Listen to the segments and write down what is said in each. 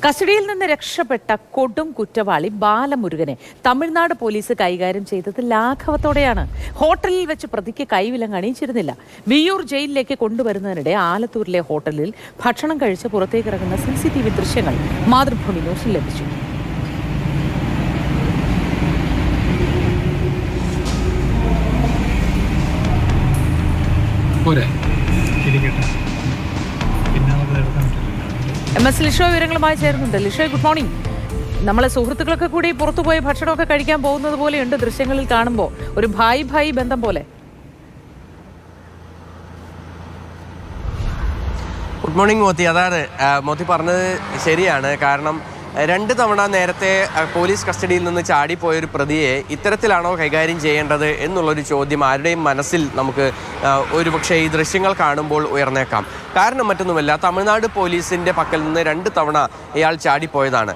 കസ്റ്റഡിയിൽ നിന്ന് രക്ഷപ്പെട്ട കൊടും കുറ്റവാളി ബാലമുരുകനെ തമിഴ്നാട് പോലീസ് കൈകാര്യം ചെയ്തത് ലാഘവത്തോടെയാണ്. ഹോട്ടലിൽ വെച്ച് പ്രതിക്ക് കൈവിലങ്ങ് അണിയിച്ചിരുന്നില്ല. വിയ്യൂർ ജയിലിലേക്ക് കൊണ്ടുവരുന്നതിനിടെ ആലത്തൂരിലെ ഹോട്ടലിൽ ഭക്ഷണം കഴിച്ച് പുറത്തേക്കിറങ്ങുന്ന CCTV ദൃശ്യങ്ങൾ മാതൃഭൂമി ന്യൂസിൽ ലഭിച്ചു. MS ലിഷോ വിവരങ്ങളുമായി ചേരുന്നുണ്ട്. Lisho, good morning. നമ്മളെ സുഹൃത്തുക്കളൊക്കെ കൂടി പുറത്തുപോയി ഭക്ഷണമൊക്കെ കഴിക്കാൻ പോകുന്നത് പോലെയുണ്ട് ദൃശ്യങ്ങളിൽ കാണുമ്പോൾ, ഒരു ഭായി ബന്ധം പോലെ. Good morning Mothi. അതാണ് മോത്തി പറഞ്ഞത് ശരിയാണ്. കാരണം 2 തവണ നേരത്തെ പോലീസ് കസ്റ്റഡിയിൽ നിന്ന് ചാടിപ്പോയൊരു പ്രതിയെ ഇത്തരത്തിലാണോ കൈകാര്യം ചെയ്യേണ്ടത് എന്നുള്ളൊരു ചോദ്യം ആരുടെയും മനസ്സിൽ നമുക്ക് ഒരുപക്ഷെ ഈ ദൃശ്യങ്ങൾ കാണുമ്പോൾ ഉയർന്നേക്കാം. കാരണം മറ്റൊന്നുമല്ല, തമിഴ്നാട് പോലീസിൻ്റെ പക്കൽ നിന്ന് 2 തവണ ഇയാൾ ചാടിപ്പോയതാണ്.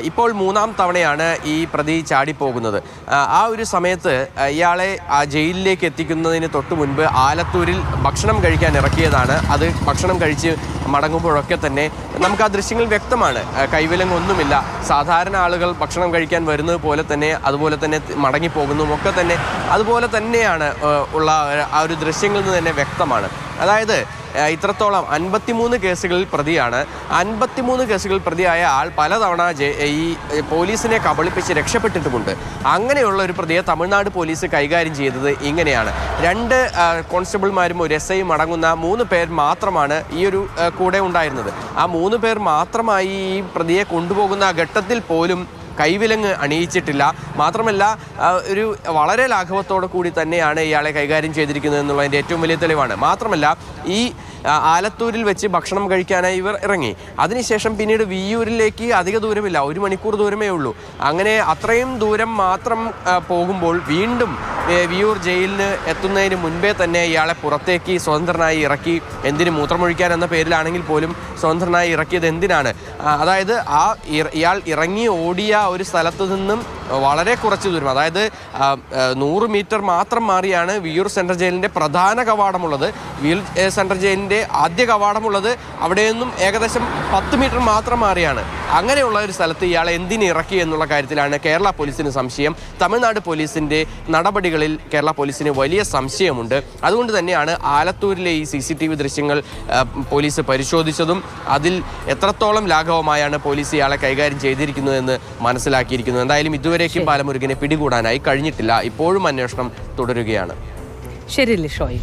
ഇപ്പോൾ 3-ാം തവണയാണ് ഈ പ്രതി ചാടിപ്പോകുന്നത്. ആ ഒരു സമയത്ത് ഇയാളെ ജയിലിലേക്ക് എത്തിക്കുന്നതിന് തൊട്ട് മുൻപ് ആലത്തൂരിൽ ഭക്ഷണം കഴിക്കാൻ ഇറക്കിയതാണ്. അത് ഭക്ഷണം കഴിച്ച് മടങ്ങുമ്പോഴൊക്കെ തന്നെ നമുക്ക് ആ ദൃശ്യങ്ങൾ വ്യക്തമാണ്. കൈവിലങ്ങൊന്നുമില്ല. സാധാരണ ആളുകൾ ഭക്ഷണം കഴിക്കാൻ വരുന്നത് പോലെ തന്നെ, അതുപോലെ തന്നെ മടങ്ങിപ്പോകുന്നതും ഒക്കെ തന്നെ അതുപോലെ തന്നെയാണ് ഉള്ള ആ ഒരു ദൃശ്യങ്ങളിൽ നിന്ന് തന്നെ വ്യക്തമാണ്. അതായത് ഇത്രത്തോളം 53 കേസുകളിൽ പ്രതിയാണ്. 53 കേസുകളിൽ പ്രതിയായ ആൾ പലതവണ ഈ പോലീസിനെ കബളിപ്പിച്ച് രക്ഷപ്പെട്ടിട്ടുമുണ്ട്. അങ്ങനെയുള്ള ഒരു പ്രതിയെ തമിഴ്നാട് പോലീസ് കൈകാര്യം ചെയ്തത് ഇങ്ങനെയാണ്. 2 കോൺസ്റ്റബിൾമാരും ഒരു SI അടങ്ങുന്ന 3 പേർ മാത്രമാണ് ഈ ഒരു കൂടെ ഉണ്ടായിരുന്നത്. ആ 3 പേർ മാത്രമായി ഈ പ്രതിയെ കൊണ്ടുപോകുന്ന ഘട്ടത്തിൽ പോലും കൈവിലങ്ങ് അണിയിച്ചിട്ടില്ല. മാത്രമല്ല, ഒരു വളരെ ലാഘവത്തോടു കൂടി തന്നെയാണ് ഇയാളെ കൈകാര്യം ചെയ്തിരിക്കുന്നത് എന്നുള്ളതിൻ്റെ ഏറ്റവും വലിയ തെളിവാണ്. മാത്രമല്ല, ഈ ആലത്തൂരിൽ വെച്ച് ഭക്ഷണം കഴിക്കാനായി ഇവർ ഇറങ്ങി. അതിനുശേഷം പിന്നീട് വിയ്യൂരിലേക്ക് അധിക ദൂരമില്ല, 1 മണിക്കൂർ ദൂരമേ ഉള്ളൂ. അങ്ങനെ അത്രയും ദൂരം മാത്രം പോകുമ്പോൾ വീണ്ടും വിയ്യൂർ ജയിലിന് എത്തുന്നതിന് മുൻപേ തന്നെ ഇയാളെ പുറത്തേക്ക് സ്വതന്ത്രനായി ഇറക്കി. എന്തിന്, മൂത്രമൊഴിക്കാൻ എന്ന പേരിലാണെങ്കിൽ പോലും സ്വതന്ത്രനായി ഇറക്കിയത് എന്തിനാണ്? അതായത് ഇയാൾ ഇറങ്ങി ഓടിയ ഒരു സ്ഥലത്ത് നിന്നും വളരെ കുറച്ച് ദൂരം, അതായത് 100 മീറ്റർ മാത്രം മാറിയാണ് വിയ്യൂർ സെൻട്രൽ ജയിലിൻ്റെ പ്രധാന കവാടമുള്ളത്. വിയ്യൂർ സെൻട്രൽ ജയിലിൻ്റെ ആദ്യ കവാടമുള്ളത് അവിടെ നിന്നും ഏകദേശം 10 മീറ്റർ മാത്രം മാറിയാണ്. അങ്ങനെയുള്ള ഒരു സ്ഥലത്ത് ഇയാളെ എന്തിന് ഇറക്കി എന്നുള്ള കാര്യത്തിലാണ് കേരള പോലീസിന് സംശയം. തമിഴ്നാട് പോലീസിൻ്റെ നടപടികളിൽ കേരള പോലീസിന് വലിയ സംശയമുണ്ട്. അതുകൊണ്ട് തന്നെയാണ് ആലത്തൂരിലെ ഈ CCTV ദൃശ്യങ്ങൾ പോലീസ് പരിശോധിച്ചതും അതിൽ എത്രത്തോളം ലാഘവമായാണ് പോലീസ് ഇയാളെ കൈകാര്യം ചെയ്തിരിക്കുന്നതെന്ന് മനസ്സിലാക്കിയിരിക്കുന്നത്. എന്തായാലും ഇതുവരേക്കും ബാലമുരുകനെ പിടികൂടാനായി കഴിഞ്ഞിട്ടില്ല. ഇപ്പോഴും അന്വേഷണം തുടരുകയാണ്. ശരി ലിഷോയ്.